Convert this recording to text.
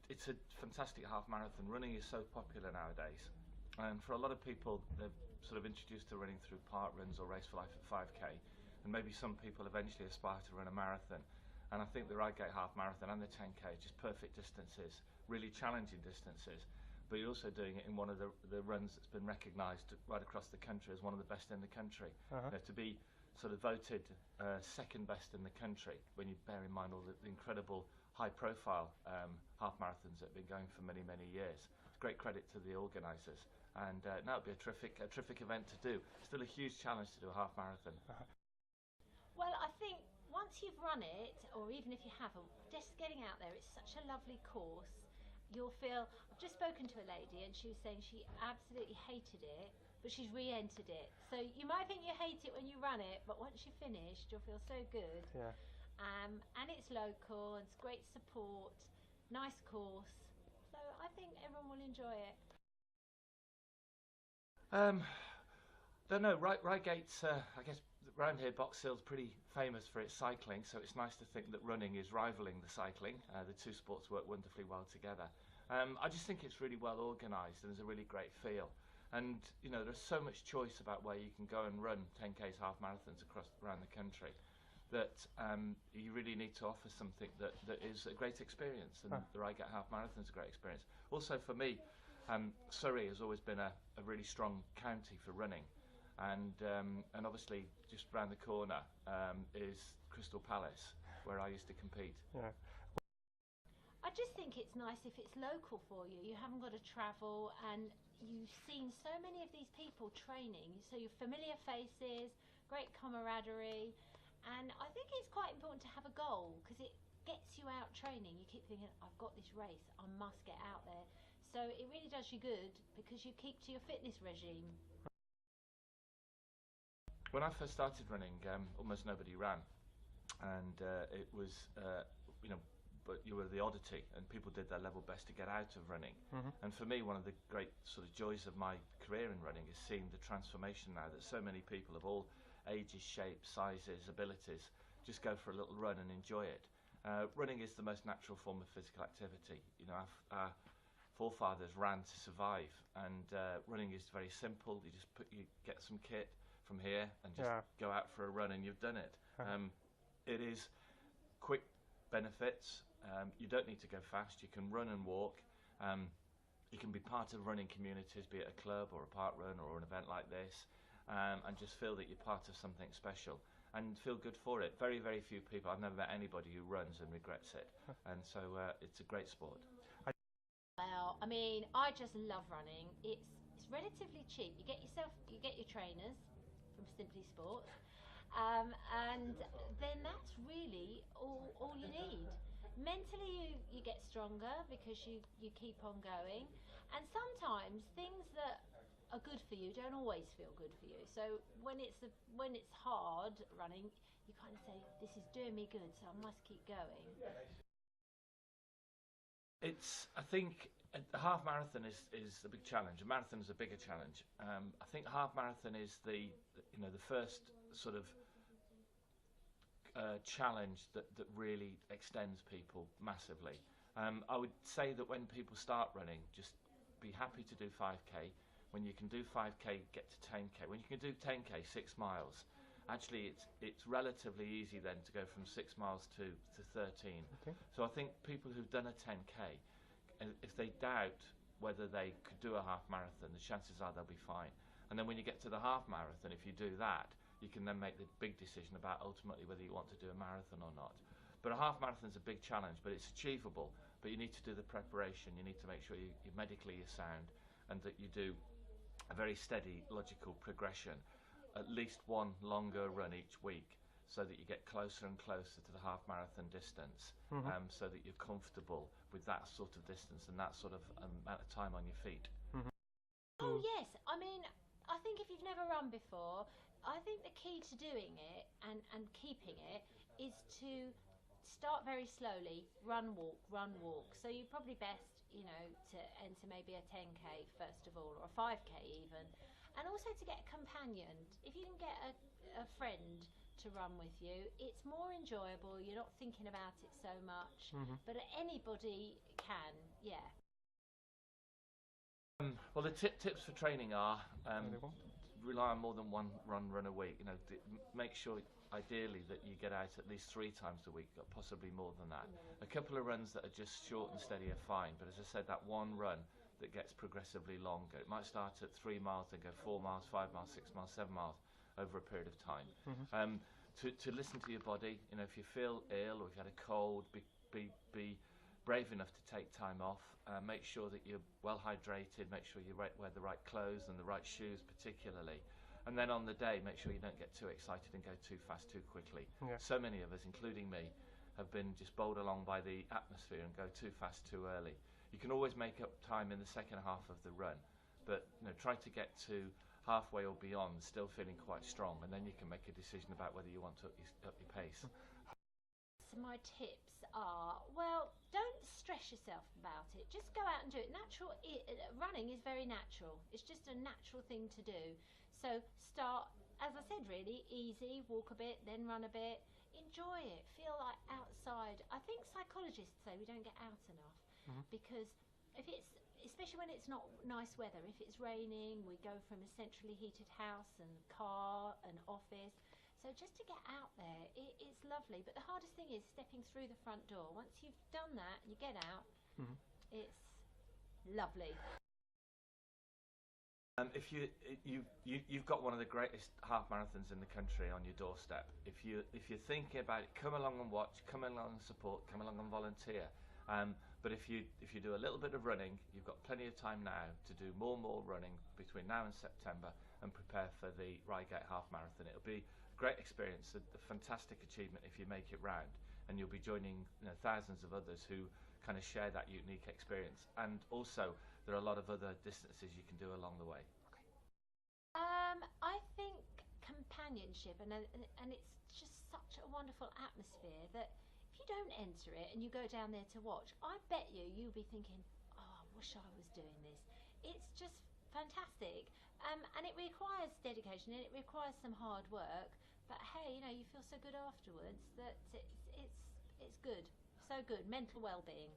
it's a fantastic half marathon. Running is so popular nowadays, and for a lot of people, they're sort of introduced to running through park runs or Race for Life at 5k, and maybe some people eventually aspire to run a marathon. And I think the Reigate half marathon and the 10k are just perfect distances, really challenging distances. But you're also doing it in one of the runs that's been recognised right across the country as one of the best in the country. To be sort of voted second best in the country, when you bear in mind all the incredible high-profile half marathons that have been going for many, many years. It's great credit to the organisers, and now it'd be a terrific event to do. Still a huge challenge to do a half marathon. Well, I think once you've run it, or even if you haven't, just getting out there, it's such a lovely course. You'll feel, I've just spoken to a lady and she was saying she absolutely hated it, but she's re-entered it. So you might think you hate it when you run it, but once you're finished, you'll feel so good. Yeah. And it's local, and it's great support, nice course. So I think everyone will enjoy it. Don't know, Reigate's, I guess, around here, Box Hill's pretty famous for its cycling, so it's nice to think that running is rivaling the cycling. The two sports work wonderfully well together. I just think it's really well organised, and there's a really great feel. And, you know, there's so much choice about where you can go and run 10Ks, half marathons around the country, that you really need to offer something that is a great experience, and the Reigate half marathon is a great experience. Also for me, Surrey has always been a really strong county for running. And obviously just round the corner is Crystal Palace, where I used to compete. Yeah. I just think it's nice if it's local for you. You haven't got to travel, and you've seen so many of these people training, so you're familiar faces, great camaraderie, and I think it's quite important to have a goal, because it gets you out training. You keep thinking, I've got this race, I must get out there. So it really does you good, because you keep to your fitness regime. When I first started running, almost nobody ran, and it was, you know, but you were the oddity, and people did their level best to get out of running. And for me, one of the great sort of joys of my career in running is seeing the transformation now that so many people of all ages, shapes, sizes, abilities just go for a little run and enjoy it. Running is the most natural form of physical activity. You know, our forefathers ran to survive, and running is very simple. You get some kit from here and just go out for a run, and you've done it. It is quick benefits. You don't need to go fast. You can run and walk. You can be part of running communities, be it a club or a park run or an event like this, and just feel that you're part of something special and feel good for it. Very, very few people, I've never met anybody who runs and regrets it, and so it's a great sport. Well, I mean, I just love running. It's relatively cheap. You get your trainers from Simply Sports, and then that's really all you need. Mentally, you get stronger because you keep on going, and sometimes things that are good for you don't always feel good for you. So when it's hard running, you kind of say, this is doing me good, so I must keep going. I think the half marathon is a big challenge. A marathon is a bigger challenge. I think half marathon is the first sort of challenge that really extends people massively. I would say that when people start running, just be happy to do 5k. When you can do 5k, get to 10k. When you can do 10k, 6 miles, actually it's relatively easy then to go from 6 miles to 13. Okay. So I think people who've done a 10k, if they doubt whether they could do a half marathon, the chances are they'll be fine. And then when you get to the half marathon, if you do that, you can then make the big decision about ultimately whether you want to do a marathon or not. But a half marathon is a big challenge, but it's achievable. But you need to do the preparation. You need to make sure you're medically sound, and that you do a very steady, logical progression, at least one longer run each week, so that you get closer and closer to the half marathon distance, so that you're comfortable with that sort of distance and that sort of amount of time on your feet. Oh yes, I mean, I think if you've never run before, I think the key to doing it and keeping it is to start very slowly, run, walk. So you're probably best, you know, to enter maybe a 10k first of all, or a 5k even, and also to get a companion. If you can get a friend to run with you. It's more enjoyable. You're not thinking about it so much. But anybody can, yeah. Well, the tips for training are rely on more than one run a week. You know, make sure ideally that you get out at least 3 times a week, or possibly more than that. A couple of runs that are just short and steady are fine, but as I said, that one run that gets progressively longer. It might start at 3 miles and go 4 miles, 5 miles, 6 miles, 7 miles over a period of time. To listen to your body. You know, if you feel ill or if you had a cold, be brave enough to take time off. Make sure that you're well hydrated. Make sure you wear the right clothes and the right shoes, particularly. And then on the day, make sure you don't get too excited and go too fast too quickly. So many of us, including me, have been just bowled along by the atmosphere and go too fast too early. You can always make up time in the second half of the run, but you know, try to get to halfway or beyond still feeling quite strong, and then you can make a decision about whether you want to up your pace. So my tips are, well, don't stress yourself about it. Just go out and do it. Running is very natural. It's just a natural thing to do. So start, as I said, really easy, walk a bit, then run a bit. Enjoy it. Feel like outside. I think psychologists say we don't get out enough because if it's, especially when it's not nice weather, if it's raining, we go from a centrally heated house and car and office. So just to get out there, it's lovely. But the hardest thing is stepping through the front door. Once you've done that, you get out, it's lovely. If you've got one of the greatest half marathons in the country on your doorstep. If you're thinking about it, come along and watch, come along and support, come along and volunteer. But if you do a little bit of running, you've got plenty of time now to do more running between now and September and prepare for the Reigate Half Marathon. It'll be a great experience, a fantastic achievement if you make it round, and you'll be joining thousands of others who kind of share that unique experience. And also, there are a lot of other distances you can do along the way. I think companionship, and it's just such a wonderful atmosphere that if you don't enter it and you go down there to watch, I bet you'll be thinking, oh, I wish I was doing this. It's just fantastic, and it requires dedication and it requires some hard work. But hey, you feel so good afterwards that it's good, so good, mental well-being.